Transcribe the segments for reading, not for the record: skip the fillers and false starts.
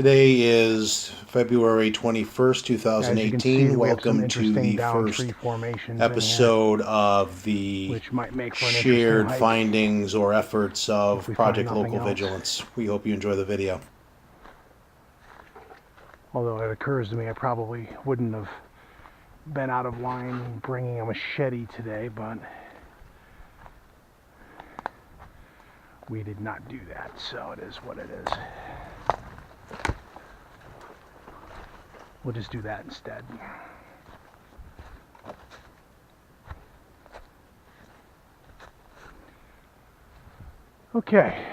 Today is February 21st, 2018. Welcome to the first episode of the shared findings or efforts of Project Local Vigilance. We hope you enjoy the video. Although it occurs to me I probably wouldn't have been out of line bringing a machete today, but we did not do that, so it is what it is. We'll just do that instead. Okay.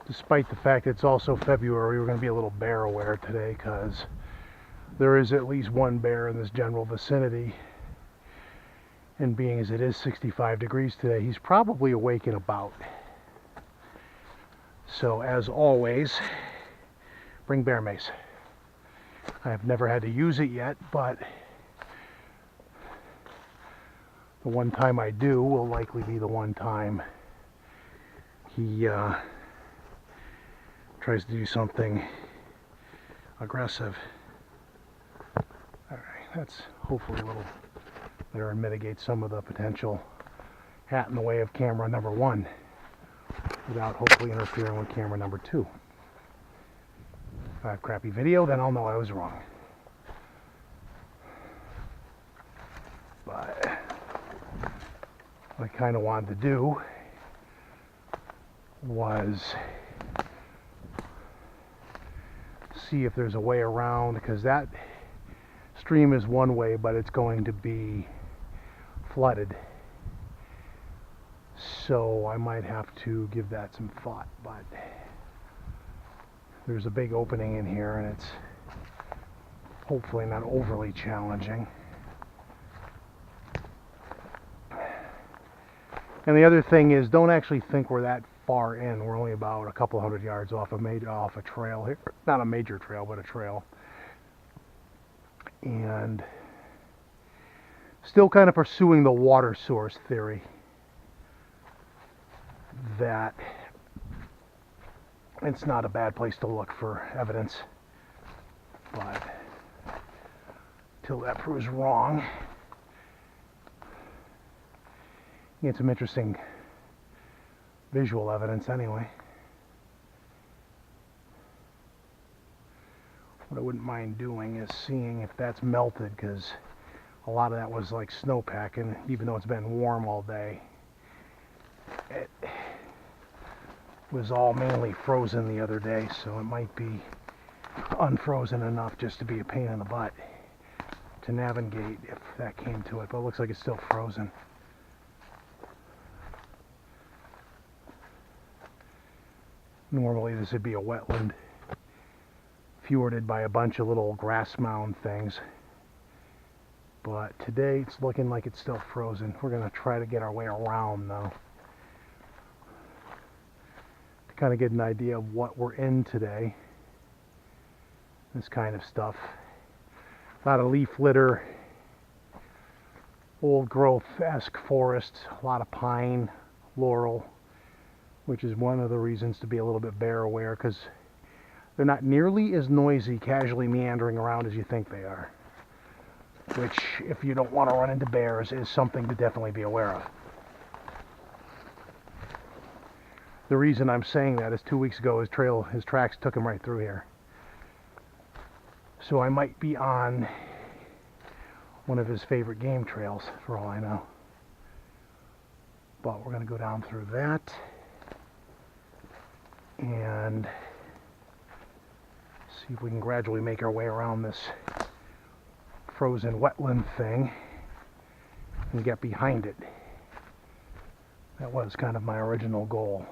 Despite the fact it's also February, we're going to be a little bear aware today because there is at least one bear in this general vicinity. And being as it is 65 degrees today, he's probably awake and about. So as always, bring bear mace. I have never had to use it yet, but the one time I do will likely be the one time he tries to do something aggressive. Alright, that's hopefully a little better and mitigate some of the potential hat in the way of camera number 1 without hopefully interfering with camera number 2. If I have crappy video, then I'll know I was wrong. But what I kind of wanted to do was see if there's a way around, because that stream is one way, but it's going to be flooded. So I might have to give that some thought, but there's a big opening in here and it's hopefully not overly challenging. And the other thing is, don't actually think we're that far in. We're only about a couple hundred yards off a trail here. Not a major trail, but a trail. And still kind of pursuing the water source theory that it's not a bad place to look for evidence. But until that proves wrong, you get some interesting visual evidence anyway. What I wouldn't mind doing is seeing if that's melted, because a lot of that was like snowpack, and even though it's been warm all day, it was all mainly frozen the other day, so it might be unfrozen enough just to be a pain in the butt to navigate if that came to it, but it looks like it's still frozen. Normally this would be a wetland fjorded by a bunch of little grass mound things, but today it's looking like it's still frozen. We're going to try to get our way around though, to kind of get an idea of what we're in today. This kind of stuff. A lot of leaf litter, old growth-esque forest, a lot of pine, laurel, which is one of the reasons to be a little bit bear aware, because they're not nearly as noisy casually meandering around as you think they are, which, if you don't want to run into bears, is something to definitely be aware of. The reason I'm saying that is 2 weeks ago his tracks took him right through here. So I might be on one of his favorite game trails for all I know. But we're going to go down through that and see if we can gradually make our way around this frozen wetland thing and get behind it. That was kind of my original goal.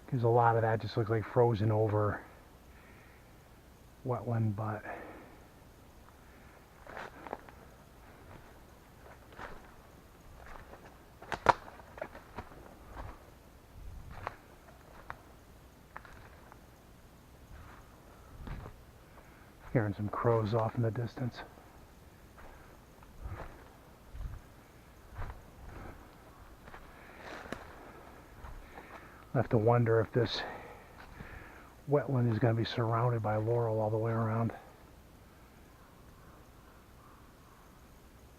Because a lot of that just looks like frozen over wetland, but hearing some crows off in the distance. I have to wonder if this wetland is going to be surrounded by laurel all the way around.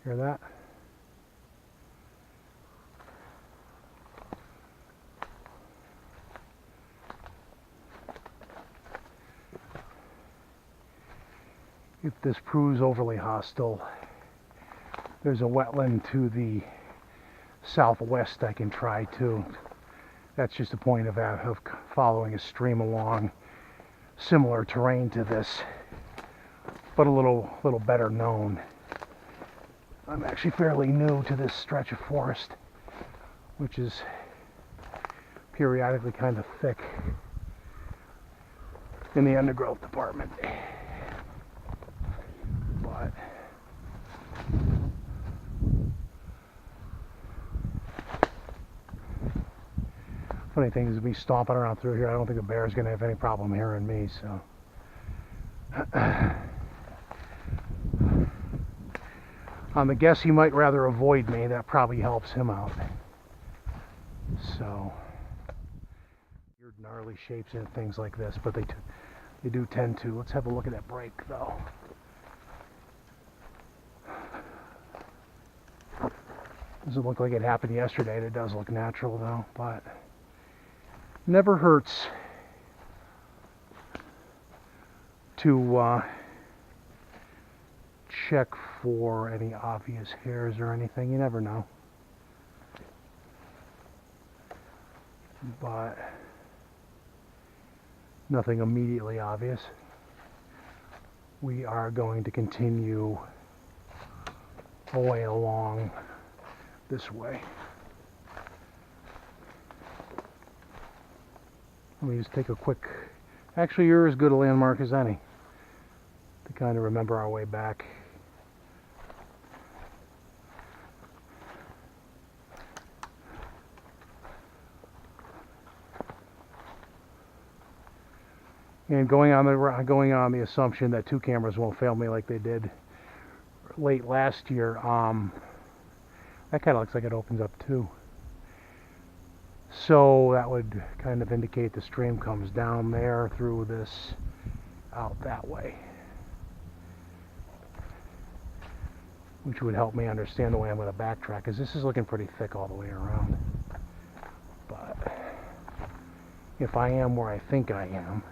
Hear that? If this proves overly hostile, there's a wetland to the southwest I can try too. That's just a point of following a stream along similar terrain to this, but a little better known. I'm actually fairly new to this stretch of forest, which is periodically kind of thick in the undergrowth department. But funny thing is, me stomping around through here, I don't think the bear's going to have any problem hearing me, so On the guess he might rather avoid me, that probably helps him out. So, weird gnarly shapes and things like this, but they do tend to. Let's have a look at that brake though. Doesn't look like it happened yesterday. It does look natural though, but never hurts to check for any obvious hairs or anything. You never know. But nothing immediately obvious. We are going to continue away along this way. Let me just take a quick, actually you're as good a landmark as any to kind of remember our way back. And going on the assumption that 2 cameras won't fail me like they did late last year, that kind of looks like it opens up too. So that would kind of indicate the stream comes down there through this out that way, which would help me understand the way I'm going to backtrack, because this is looking pretty thick all the way around. But if I am where I think I am,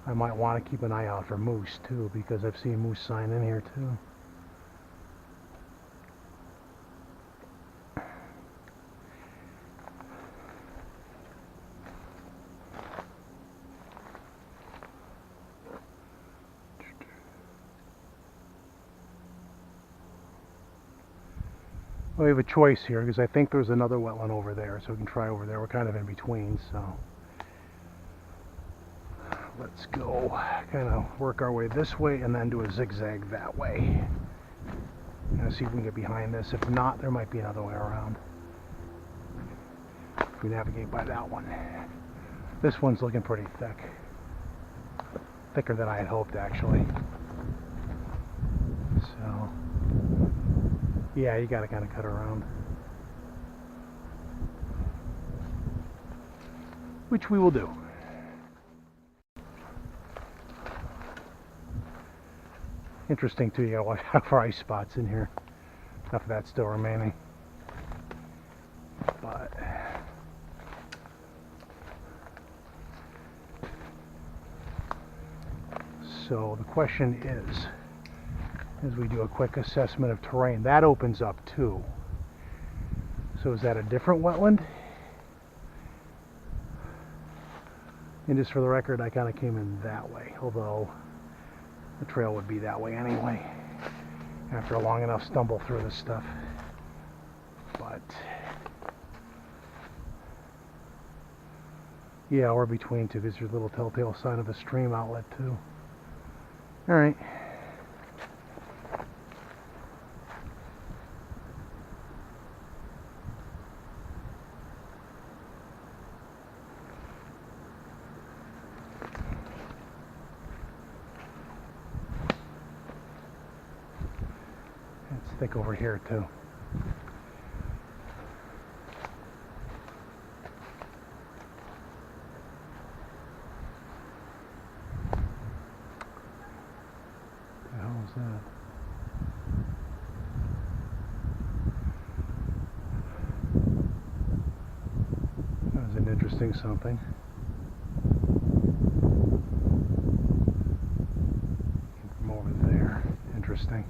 I might want to keep an eye out for moose too, because I've seen moose sign in here too. We have a choice here, because I think there's another wetland over there, so we can try over there. We're kind of in between, so let's go kind of work our way this way and then do a zigzag that way. And see if we can get behind this. If not, there might be another way around if we navigate by that one. This one's looking pretty thick. Thicker than I had hoped, actually. So yeah, you gotta kind of cut around, which we will do. Interesting too, you gotta watch out for ice spots in here. Enough of that still remaining. But so the question is, as we do a quick assessment of terrain, that opens up too. So is that a different wetland? And just for the record, I kind of came in that way, although the trail would be that way anyway after a long enough stumble through this stuff. But yeah, we're between two. There's a little telltale sign of a stream outlet too. All right. It's thick over here too. What the hell is that? That was an interesting something. From over there. Interesting.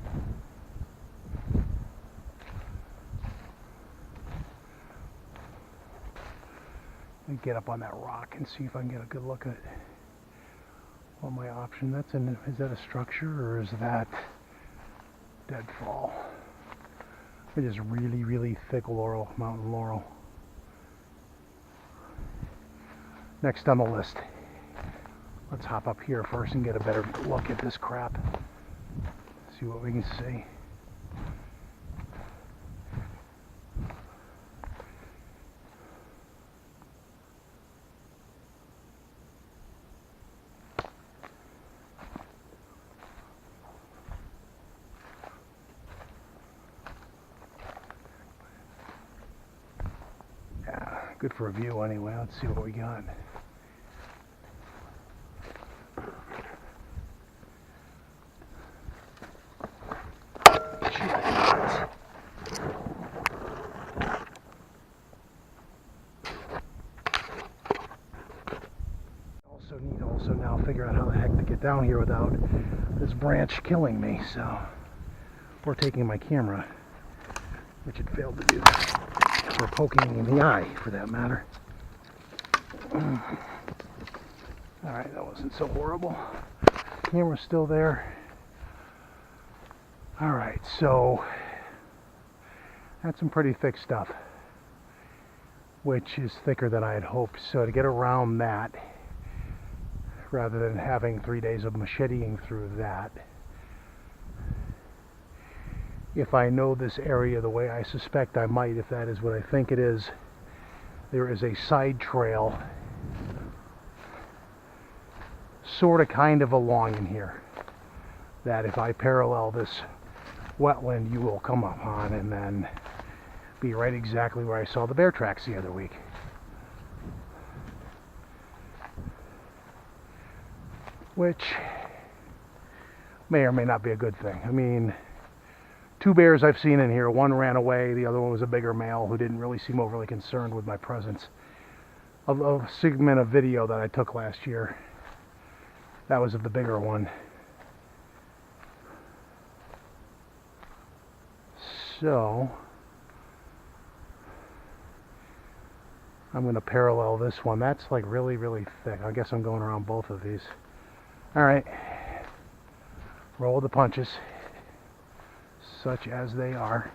Get up on that rock and see if I can get a good look at what my option. That's in. Is that a structure or is that deadfall? It is really, really thick laurel, mountain laurel. Next on the list. Let's hop up here first and get a better look at this crap. See what we can see. Good for a view anyway. Let's see what we got. Also now figure out how the heck to get down here without this branch killing me, so, or taking my camera, which it failed to do, or poking me in the eye for that matter. Alright, that wasn't so horrible. Camera's still there. Alright, so that's some pretty thick stuff, which is thicker than I had hoped. So to get around that, rather than having 3 days of macheting through that, if I know this area the way I suspect I might, if that is what I think it is, there is a side trail sort of kind of along in here that if I parallel this wetland you will come upon and then be right exactly where I saw the bear tracks the other week. Which may or may not be a good thing. I mean, 2 bears I've seen in here. One ran away, the other one was a bigger male who didn't really seem overly concerned with my presence. A segment of video that I took last year, that was of the bigger one. So I'm going to parallel this one. That's like really, really thick. I guess I'm going around both of these. Alright, roll the punches, such as they are.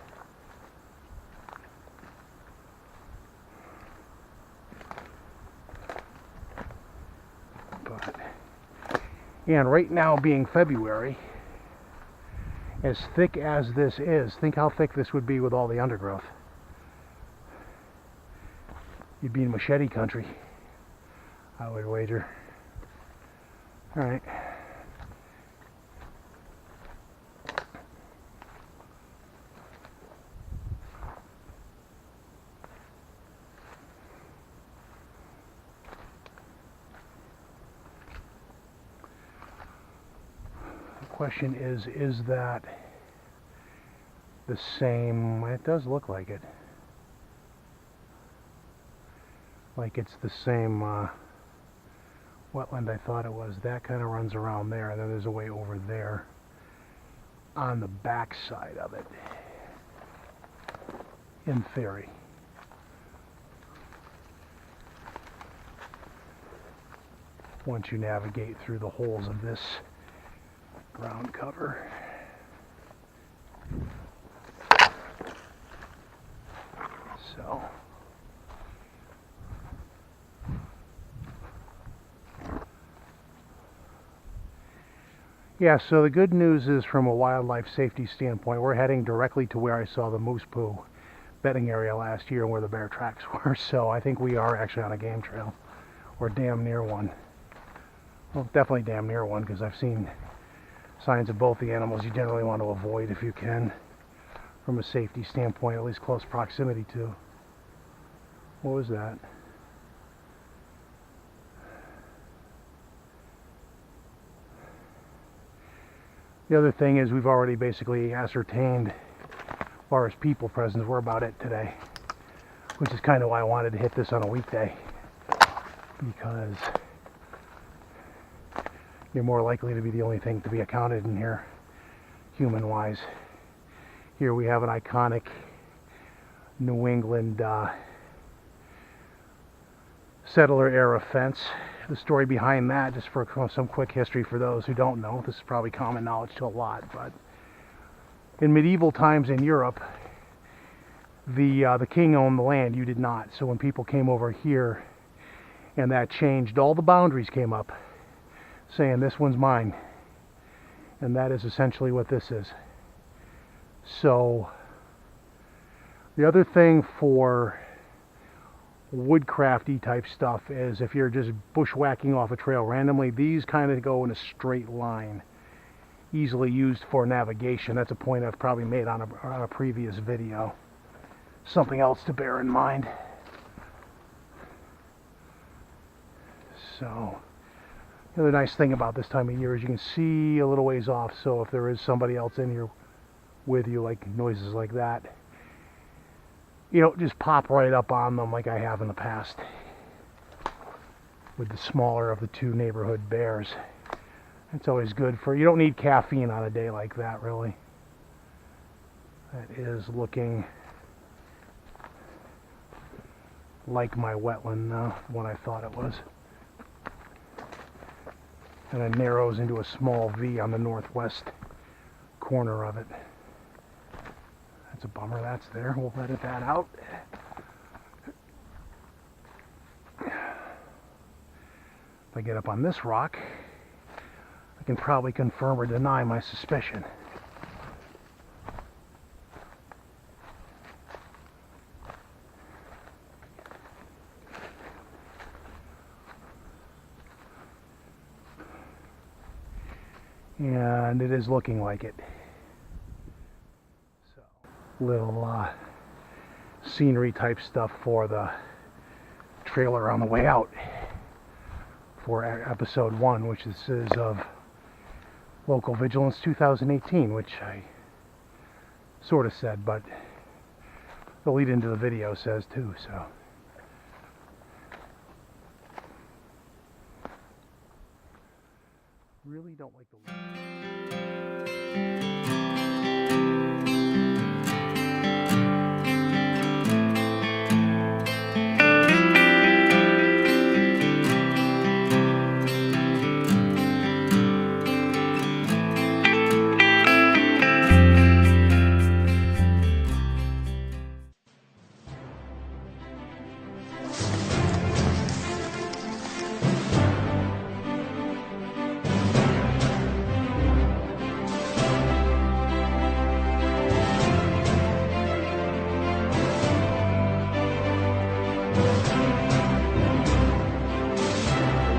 And right now being February, as thick as this is, think how thick this would be with all the undergrowth. You'd be in machete country, I would wager. Alright. The question is that the same? It does look like it. Like it's the same wetland I thought it was. That kind of runs around there, and then there's a way over there on the back side of it, in theory. Once you navigate through the holes of this ground cover. So yeah, so the good news is from a wildlife safety standpoint, we're heading directly to where I saw the moose poo bedding area last year and where the bear tracks were. So I think we are actually on a game trail, or damn near one. Well, definitely damn near one, because I've seen signs of both the animals you generally want to avoid if you can, from a safety standpoint, at least close proximity to. What was that? The other thing is we've already basically ascertained, as far as people presence, we're about it today, which is kind of why I wanted to hit this on a weekday, because you're more likely to be the only thing to be accounted in here, human-wise. Here we have an iconic New England settler-era fence. The story behind that, just for some quick history for those who don't know, this is probably common knowledge to a lot, but in medieval times in Europe, the king owned the land, you did not. So when people came over here and that changed, all the boundaries came up saying this one's mine, and that is essentially what this is. So the other thing for woodcrafty type stuff is if you're just bushwhacking off a trail randomly, these kind of go in a straight line, easily used for navigation. That's a point I've probably made on a previous video. Something else to bear in mind. So the other nice thing about this time of year is you can see a little ways off, so if there is somebody else in here with you, like noises like that, you don't just pop right up on them like I have in the past with the smaller of the two neighborhood bears. It's always good for, you don't need caffeine on a day like that, really. That is looking like my wetland, what I thought it was. And it narrows into a small V on the northwest corner of it. That's a bummer that's there. We'll edit that out. If I get up on this rock, I can probably confirm or deny my suspicion. And it is looking like it. So, little scenery type stuff for the trailer on the way out for episode 1, which this is of Local Vigilance 2018, which I sort of said, but the lead into the video says too, so. Really don't like the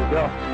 go.